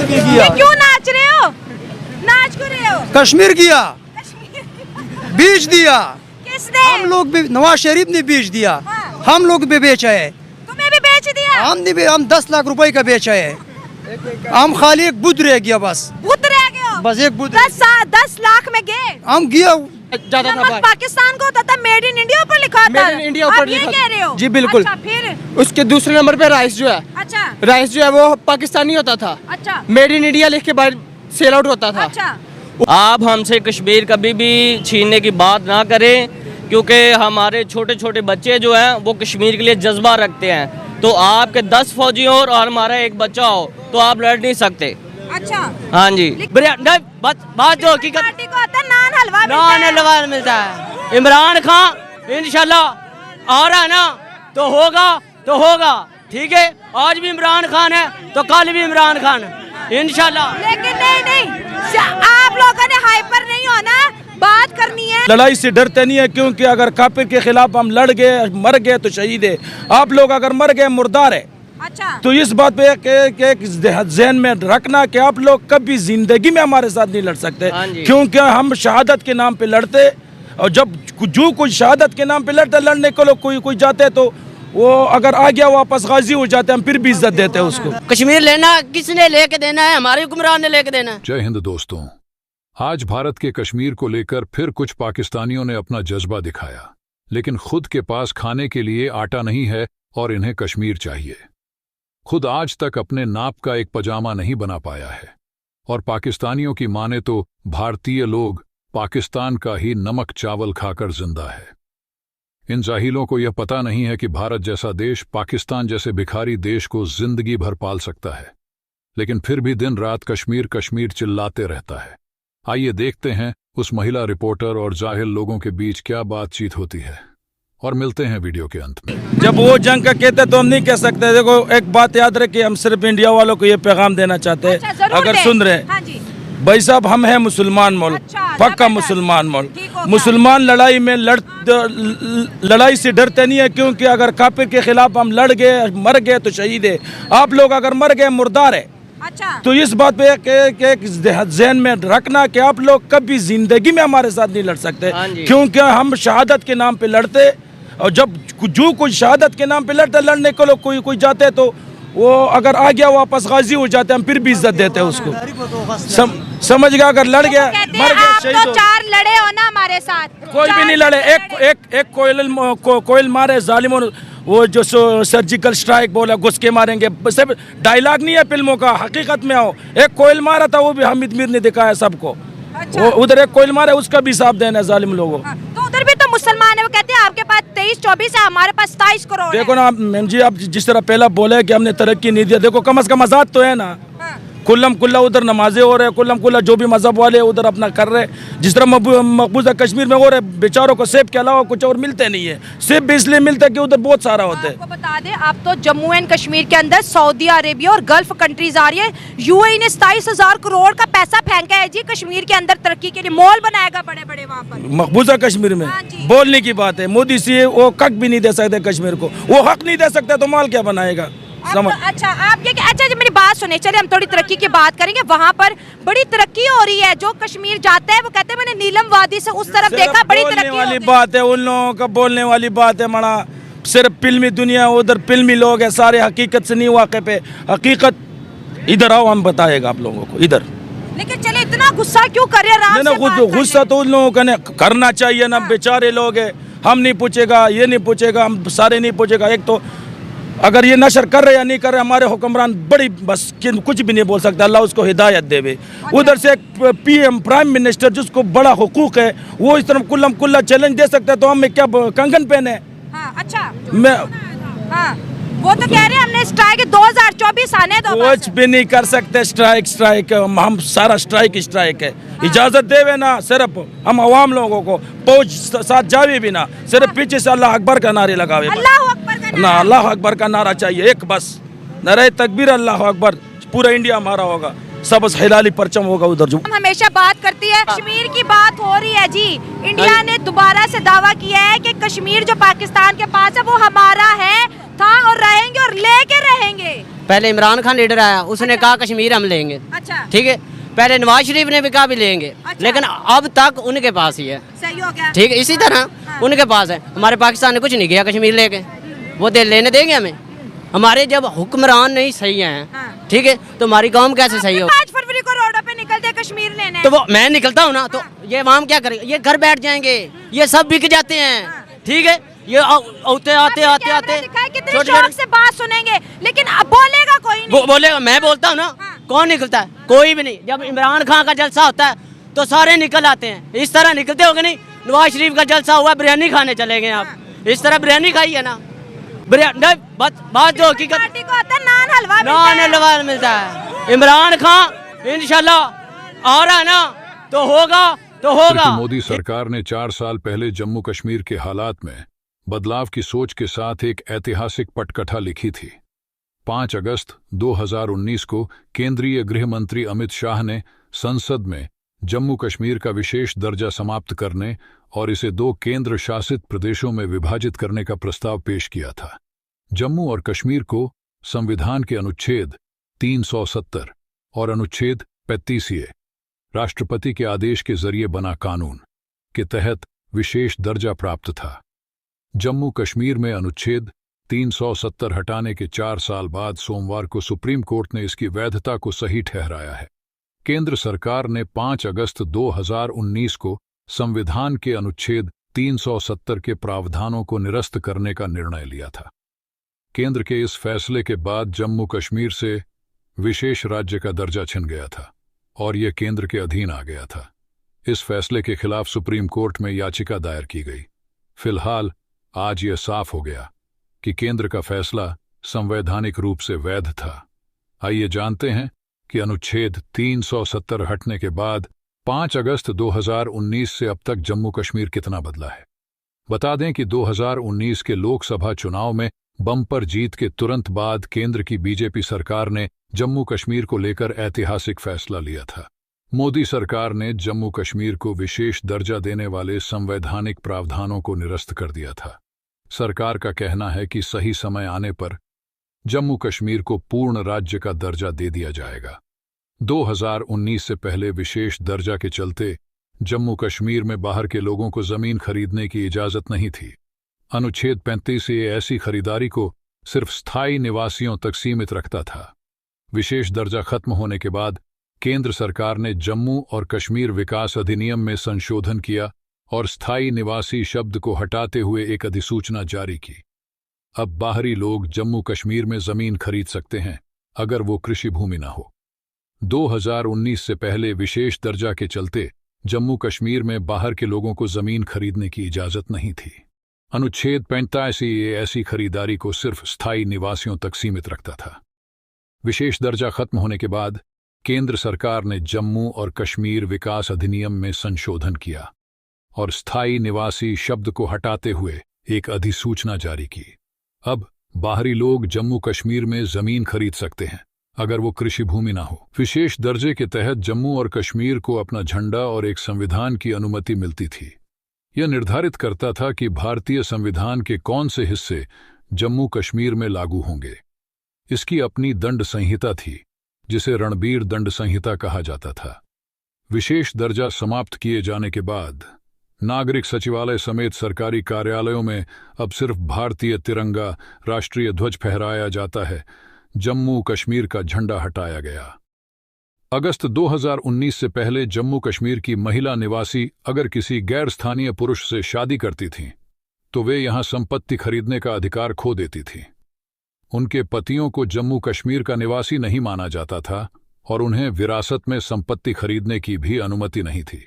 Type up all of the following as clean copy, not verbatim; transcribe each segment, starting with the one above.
किया। क्यों नाच रहे हो? नाच क्यों रहे हो? कश्मीर किया, बीच दिया। किसने? हम लोग भी, नवाज शरीफ ने बीच दिया। हाँ। हम लोग भी बेचा है। तुम्हें भी बेच दिया? हम 10 लाख रुपए का बेचा है। हम खाली एक बुध रह गया बस। बुत रह गए हो? बस एक बुध। 10 लाख में गए? हम गया ज्यादा था नमक भाई। पाकिस्तान को होता था, मेड इन इंडिया ऊपर लिखा था। मेड इन इंडिया ऊपर लिखा आप ये कह रहे हो? जी बिल्कुल। अच्छा, फिर? उसके दूसरे नंबर पे राइस जो है, अच्छा राइस जो है वो पाकिस्तानी होता था। अच्छा मेड इन इंडिया लिख के बाहर सेल आउट होता था। अच्छा। आप हमसे कश्मीर कभी भी छीनने की बात ना करें, क्योंकि हमारे छोटे छोटे बच्चे जो हैं वो कश्मीर के लिए जज्बा रखते हैं। तो आपके 10 फौजी हो और हमारा एक बच्चा हो तो आप लड़ नहीं सकते। अच्छा, हाँ जी। बात जो हकीकत, पार्टी को आता है नान हलवा मिलता नान है। हलवा मिलता है। इमरान खान इंशाल्लाह आ रहा है ना, तो होगा ठीक है। आज भी इमरान खान है तो कल भी इमरान खान है इंशाल्लाह। लेकिन नहीं, आप लोगों ने हाइपर नहीं होना, बात करनी है। लड़ाई से डरते नहीं है, क्योंकि अगर काफिर के खिलाफ हम लड़ गए, मर गए तो शहीद है। आप लोग अगर मर गए मुर्दार है। अच्छा, तो इस बात पे एक ज़हन में रखना कि आप लोग कभी जिंदगी में हमारे साथ नहीं लड़ सकते, हाँ जी। क्योंकि हम शहादत के नाम पे लड़ते। और जब जो कोई शहादत के नाम पे लड़ते, लड़ने को लोग कोई जाते तो वो अगर आ गया वापस गाजी हो जाते, हम फिर भी इज्जत देते हैं उसको। कश्मीर लेना किसने लेके देना है? हमारे हुक्मरान ने लेके देना है। जय हिंद दोस्तों, आज भारत के कश्मीर को लेकर फिर कुछ पाकिस्तानियों ने अपना जज्बा दिखाया, लेकिन खुद के पास खाने के लिए आटा नहीं है और इन्हें कश्मीर चाहिए। खुद आज तक अपने नाप का एक पजामा नहीं बना पाया है, और पाकिस्तानियों की माने तो भारतीय लोग पाकिस्तान का ही नमक चावल खाकर जिंदा है। इन जाहिलों को यह पता नहीं है कि भारत जैसा देश पाकिस्तान जैसे भिखारी देश को जिंदगी भर पाल सकता है, लेकिन फिर भी दिन रात कश्मीर कश्मीर चिल्लाते रहता है। आइए देखते हैं उस महिला रिपोर्टर और जाहिल लोगों के बीच क्या बातचीत होती है, और मिलते हैं वीडियो के अंत में। जब वो जंग का कहते तो हम नहीं कह सकते। देखो, एक बात याद रखिए, हम सिर्फ इंडिया वालों को ये पैगाम देना चाहते हैं। अच्छा, जरूर अगर दें। सुन रहे हाँ जी। भाई साहब, हम हैं मुसलमान मुल्क, अच्छा, पक्का जबरदस्त। मुसलमान मुल्क। ठीक हो गया। मुसलमान लड़ाई में लड़ाई से डरते नहीं है, क्योंकि अगर काफिर के खिलाफ हम लड़ गए, मर गए तो शहीद है। आप लोग अगर मर गए मुर्दार है। अच्छा, तो इस बात पे एक ज़हन में रखना कि आप लोग कभी जिंदगी में हमारे साथ नहीं लड़ सकते, हाँ जी। क्योंकि हम शहादत के नाम पे लड़ते। और जब जो कोई शहादत के नाम पे लड़ते, लड़ने को लोग कोई जाते तो वो अगर आ गया वापस गाजी हो जाते, हम फिर भी इज्जत देते हैं उसको। समझ गया? अगर लड़ गया, कहते मर हैं गया, आप शहीद तो हो। 4 लड़े हो ना हमारे साथ। कोई भी नहीं लड़े। एक कोयल मारे जालिमों ने, वो जो सर्जिकल स्ट्राइक बोला, घुस के मारेंगे, सब डायलॉग नहीं है फिल्मों का, हकीकत में आओ। एक कोयल मारा था, वो भी हामिद मीर ने दिखाया सबको। अच्छा। वो उधर एक कोयल मारा, उसका भी हिसाब देना है जालिम लोगों। हाँ, तो उधर भी तो मुसलमान है, वो कहते हैं आपके पास 23-24 है, हमारे पास 27 करोड़ देखो है। ना मैम जी, आप जिस तरह पहला बोले कि हमने तरक्की नहीं दिया, देखो कम से कम आजाद तो है ना। हाँ। कुल्लम कुल्ला उधर नमाजें हो रहे, कुल्लम कुल्ला जो भी मजहब वाले उधर अपना कर रहे। जिस तरह मकबूजा कश्मीर में हो रहे, बेचारों को सेब के अलावा कुछ और मिलते नहीं है। सेब भी इसलिए मिलता है कि उधर बहुत सारा होता है। आपको बता दें, आप तो जम्मू एंड कश्मीर के अंदर सऊदी अरेबिया और गल्फ कंट्रीज आ रही है। यूएई ने 27,000 करोड़ का पैसा फेंका है जी कश्मीर के अंदर तरक्की के लिए, मॉल बनाएगा बड़े बड़े वहाँ पर। मकबूजा कश्मीर में हाँ जी। बोलने की बात है, मोदी से वो हक भी नहीं दे सकते कश्मीर को। वो हक नहीं दे सकते तो माल क्या बनाएगा? समझ। अच्छा, आप ये अच्छा, जब मेरी बात सुने, चलिए हम थोड़ी तरक्की की बात करेंगे। वहाँ पर बड़ी तरक्की हो रही है। जो कश्मीर जाता है वो कहते हैं मैंने नीलम वादी से उस तरफ देखा, बड़ी बोलने तरक्की वाली होती है। बात है, उन लोगों का बोलने वाली बात है। मना सिर्फ फिल्मी दुनिया, उधर फिल्मी लोग हैं सारे, हकीकत से नहीं वाक़े पे। हकीकत इधर आओ, हम बताएगा आप लोगों को इधर। लेकिन चले इतना गुस्सा क्यों कर रहे हैं? आराम से बात कर गुस्सा लें। तो उन लोगों का करना चाहिए ना, बेचारे लोग हैं। हम नहीं पूछेगा, ये नहीं पूछेगा, हम सारे नहीं पूछेगा। एक तो अगर ये नशर कर रहे या नहीं कर रहे, हमारे हुक्मरान बड़ी बस कुछ भी नहीं बोल सकता, अल्लाह उसको हिदायत देवे। उधर से एक पीएम प्राइम मिनिस्टर जिसको बड़ा हुकूक है, वो इस तरह कुल्लम कुल्ला चैलेंज दे सकता है, तो हमें क्या कंगन पहने? हाँ, अच्छा, मैं हाँ, वो तो कह रहे हैं हमने स्ट्राइक 2024 आने दो बस। कुछ भी नहीं कर सकते। स्ट्राइक हम सारा स्ट्राइक है। इजाजत देवे ना, सिर्फ हम अवाम लोगों को पहुंच साथ जावे भी ना, सिर्फ पीछे से अल्लाह अकबर का नारे लगावे। अल्लाह अकबर का ना, नारा। अल्लाह अकबर का नारा चाहिए एक बस। नारे तकबीर, अल्लाह अकबर, पूरा इंडिया हमारा होगा, सब हिलाली परचम होगा उधर। जो हम हमेशा बात करती है, कश्मीर की बात हो रही है जी। इंडिया ने दोबारा से दावा किया है कि कश्मीर जो पाकिस्तान के पास है वो हमारा है, था और रहेंगे और लेके रहेंगे। पहले इमरान खान लीडर आया, उसने कहा कश्मीर हम लेंगे, अच्छा ठीक है। पहले नवाज शरीफ ने भी कहा भी लेंगे, अच्छा। लेकिन अब तक उनके पास ही है, सही हो गया। ठीक है। इसी तरह उनके पास है, हमारे पाकिस्तान ने कुछ नहीं किया कश्मीर लेके, वो लेने देंगे हमें? हमारे जब हुक्मरान नहीं सही हैं, ठीक है, तो हमारी कौम कैसे सही हो? 5 फरवरी को रोडों पे निकलते कश्मीर लेने, तो वो मैं निकलता हूँ ना, तो ये आवाम क्या करेगा? ये घर बैठ जाएंगे, ये सब बिक जाते हैं, ठीक है। ये आते आते आते आते कितने शौक से बात सुनेंगे, लेकिन अब बोलेगा कोई नहीं। बोलेगा, मैं बोलता हूँ ना, कौन निकलता है? कोई भी नहीं। जब इमरान खान का जलसा होता है तो सारे निकल आते हैं, इस तरह निकलते होंगे नहीं। नवाज शरीफ का जलसा हुआ, बिरयानी खाने चले गए आप, इस तरह बिरयानी खाई है ना, बिरयानी बात जो हकीकत, पार्टी को आता है नान हलवा, नान हलवा मिलता है। इमरान खान इंशाल्लाह आ रहा है ना, तो होगा तो होगा। मोदी सरकार ने 4 साल पहले जम्मू कश्मीर के हालात में बदलाव की सोच के साथ एक ऐतिहासिक पटकथा लिखी थी। 5 अगस्त 2019 को केंद्रीय गृह मंत्री अमित शाह ने संसद में जम्मू कश्मीर का विशेष दर्जा समाप्त करने और इसे 2 केंद्र शासित प्रदेशों में विभाजित करने का प्रस्ताव पेश किया था। जम्मू और कश्मीर को संविधान के अनुच्छेद 370 और अनुच्छेद 35 राष्ट्रपति के आदेश के जरिए बना कानून के तहत विशेष दर्जा प्राप्त था। जम्मू कश्मीर में अनुच्छेद 370 हटाने के 4 साल बाद सोमवार को सुप्रीम कोर्ट ने इसकी वैधता को सही ठहराया है। केंद्र सरकार ने 5 अगस्त 2019 को संविधान के अनुच्छेद 370 के प्रावधानों को निरस्त करने का निर्णय लिया था। केंद्र के इस फैसले के बाद जम्मू कश्मीर से विशेष राज्य का दर्जा छिन गया था और यह केंद्र के अधीन आ गया था। इस फैसले के खिलाफ सुप्रीम कोर्ट में याचिका दायर की गई। फिलहाल आज यह साफ हो गया कि केंद्र का फैसला संवैधानिक रूप से वैध था। आइए जानते हैं कि अनुच्छेद 370 हटने के बाद 5 अगस्त 2019 से अब तक जम्मू कश्मीर कितना बदला है। बता दें कि 2019 के लोकसभा चुनाव में बम्पर जीत के तुरंत बाद केंद्र की बीजेपी सरकार ने जम्मू कश्मीर को लेकर ऐतिहासिक फैसला लिया था। मोदी सरकार ने जम्मू कश्मीर को विशेष दर्जा देने वाले संवैधानिक प्रावधानों को निरस्त कर दिया था। सरकार का कहना है कि सही समय आने पर जम्मू कश्मीर को पूर्ण राज्य का दर्जा दे दिया जाएगा। 2019 से पहले विशेष दर्जा के चलते जम्मू कश्मीर में बाहर के लोगों को जमीन खरीदने की इजाजत नहीं थी। अनुच्छेद 35 से ऐसी खरीदारी को सिर्फ स्थायी निवासियों तक सीमित रखता था। विशेष दर्जा खत्म होने के बाद केंद्र सरकार ने जम्मू और कश्मीर विकास अधिनियम में संशोधन किया और स्थायी निवासी शब्द को हटाते हुए एक अधिसूचना जारी की। अब बाहरी लोग जम्मू कश्मीर में जमीन खरीद सकते हैं अगर वो कृषि भूमि ना हो। 2019 से पहले विशेष दर्जा के चलते जम्मू कश्मीर में बाहर के लोगों को जमीन खरीदने की इजाजत नहीं थी। अनुच्छेद 35 ऐसी खरीदारी को सिर्फ स्थायी निवासियों तक सीमित रखता था। विशेष दर्जा खत्म होने के बाद केंद्र सरकार ने जम्मू और कश्मीर विकास अधिनियम में संशोधन किया और स्थायी निवासी शब्द को हटाते हुए एक अधिसूचना जारी की। अब बाहरी लोग जम्मू कश्मीर में जमीन खरीद सकते हैं अगर वो कृषि भूमि ना हो। विशेष दर्जे के तहत जम्मू और कश्मीर को अपना झंडा और एक संविधान की अनुमति मिलती थी। यह निर्धारित करता था कि भारतीय संविधान के कौन से हिस्से जम्मू कश्मीर में लागू होंगे। इसकी अपनी दंड संहिता थी जिसे रणबीर दंड संहिता कहा जाता था। विशेष दर्जा समाप्त किए जाने के बाद नागरिक सचिवालय समेत सरकारी कार्यालयों में अब सिर्फ भारतीय तिरंगा राष्ट्रीय ध्वज फहराया जाता है। जम्मू कश्मीर का झंडा हटाया गया। अगस्त 2019 से पहले जम्मू कश्मीर की महिला निवासी अगर किसी गैर स्थानीय पुरुष से शादी करती थीं तो वे यहां संपत्ति खरीदने का अधिकार खो देती थीं। उनके पतियों को जम्मू कश्मीर का निवासी नहीं माना जाता था और उन्हें विरासत में संपत्ति खरीदने की भी अनुमति नहीं थी।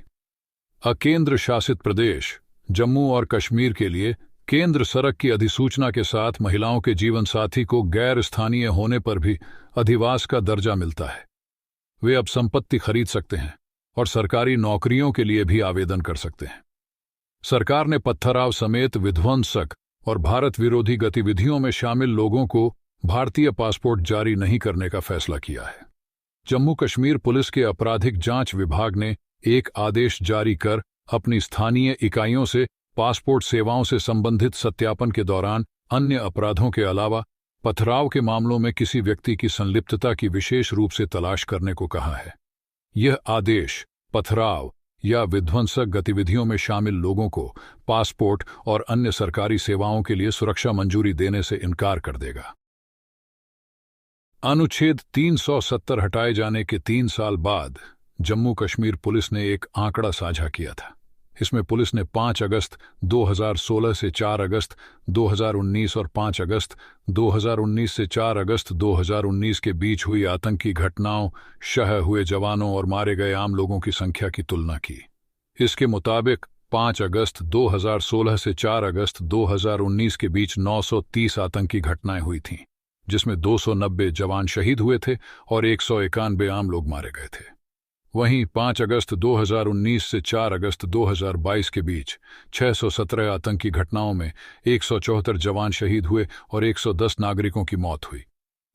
केंद्र शासित प्रदेश जम्मू और कश्मीर के लिए केंद्र सरकार की अधिसूचना के साथ महिलाओं के जीवन साथी को गैर स्थानीय होने पर भी अधिवास का दर्जा मिलता है। वे अब संपत्ति खरीद सकते हैं और सरकारी नौकरियों के लिए भी आवेदन कर सकते हैं। सरकार ने पत्थराव समेत विध्वंसक और भारत विरोधी गतिविधियों में शामिल लोगों को भारतीय पासपोर्ट जारी नहीं करने का फैसला किया है। जम्मू कश्मीर पुलिस के आपराधिक जांच विभाग ने एक आदेश जारी कर अपनी स्थानीय इकाइयों से पासपोर्ट सेवाओं से संबंधित सत्यापन के दौरान अन्य अपराधों के अलावा पथराव के मामलों में किसी व्यक्ति की संलिप्तता की विशेष रूप से तलाश करने को कहा है। यह आदेश पथराव या विध्वंसक गतिविधियों में शामिल लोगों को पासपोर्ट और अन्य सरकारी सेवाओं के लिए सुरक्षा मंजूरी देने से इनकार कर देगा। अनुच्छेद 370 हटाए जाने के 3 साल बाद जम्मू कश्मीर पुलिस ने एक आंकड़ा साझा किया था। इसमें पुलिस ने 5 अगस्त 2016 से 4 अगस्त 2019 और 5 अगस्त 2019 से 4 अगस्त 2019 के बीच हुई आतंकी घटनाओं, शह हुए जवानों और मारे गए आम लोगों की संख्या की तुलना की। इसके मुताबिक 5 अगस्त 2016 से 4 अगस्त 2019 के बीच 930 आतंकी घटनाएं हुई थीं, जिसमें 290 जवान शहीद हुए थे और 191 आम लोग मारे गए थे। वहीं 5 अगस्त 2019 से 4 अगस्त 2022 के बीच 617 आतंकी घटनाओं में 174 जवान शहीद हुए और 110 नागरिकों की मौत हुई।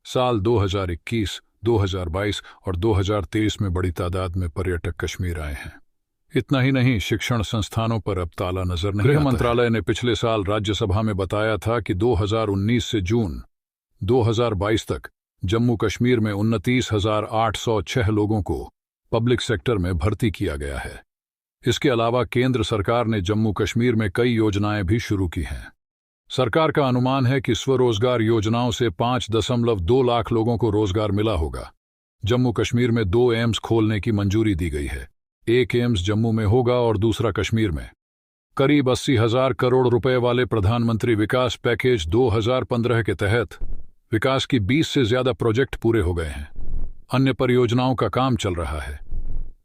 साल 2021, 2022 और 2023 में बड़ी तादाद में पर्यटक कश्मीर आए हैं। इतना ही नहीं, शिक्षण संस्थानों पर अब ताला नजर नहीं आता। गृह मंत्रालय ने पिछले साल राज्यसभा में बताया था कि 2019 से जून 2022 तक जम्मू कश्मीर में 29,806 लोगों को पब्लिक सेक्टर में भर्ती किया गया है। इसके अलावा केंद्र सरकार ने जम्मू कश्मीर में कई योजनाएं भी शुरू की हैं। सरकार का अनुमान है कि स्वरोजगार योजनाओं से 5.2 लाख लोगों को रोजगार मिला होगा। जम्मू कश्मीर में 2 एम्स खोलने की मंजूरी दी गई है। एक एम्स जम्मू में होगा और दूसरा कश्मीर में। करीब 80,000 करोड़ रुपए वाले प्रधानमंत्री विकास पैकेज 2015 के तहत विकास की 20 से ज्यादा प्रोजेक्ट पूरे हो गए हैं। अन्य परियोजनाओं का काम चल रहा है।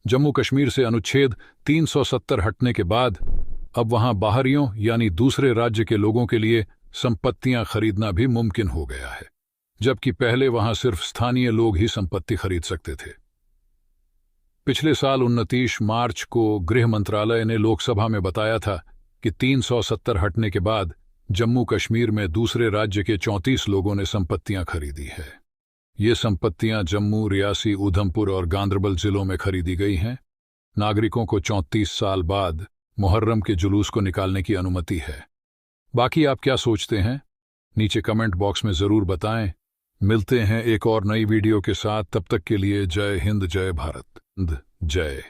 जम्मू कश्मीर से अनुच्छेद 370 हटने के बाद अब वहां बाहरियों यानी दूसरे राज्य के लोगों के लिए संपत्तियां खरीदना भी मुमकिन हो गया है, जबकि पहले वहां सिर्फ स्थानीय लोग ही संपत्ति खरीद सकते थे। पिछले साल 29 मार्च को गृह मंत्रालय ने लोकसभा में बताया था कि 370 हटने के बाद जम्मू कश्मीर में दूसरे राज्य के 34 लोगों ने संपत्तियां खरीदी है। ये संपत्तियां जम्मू, रियासी, उधमपुर और गांदरबल जिलों में खरीदी गई हैं। नागरिकों को 34 साल बाद मुहर्रम के जुलूस को निकालने की अनुमति है। बाकी आप क्या सोचते हैं? नीचे कमेंट बॉक्स में जरूर बताएं। मिलते हैं एक और नई वीडियो के साथ। तब तक के लिए जय हिंद, जय भारत, जय।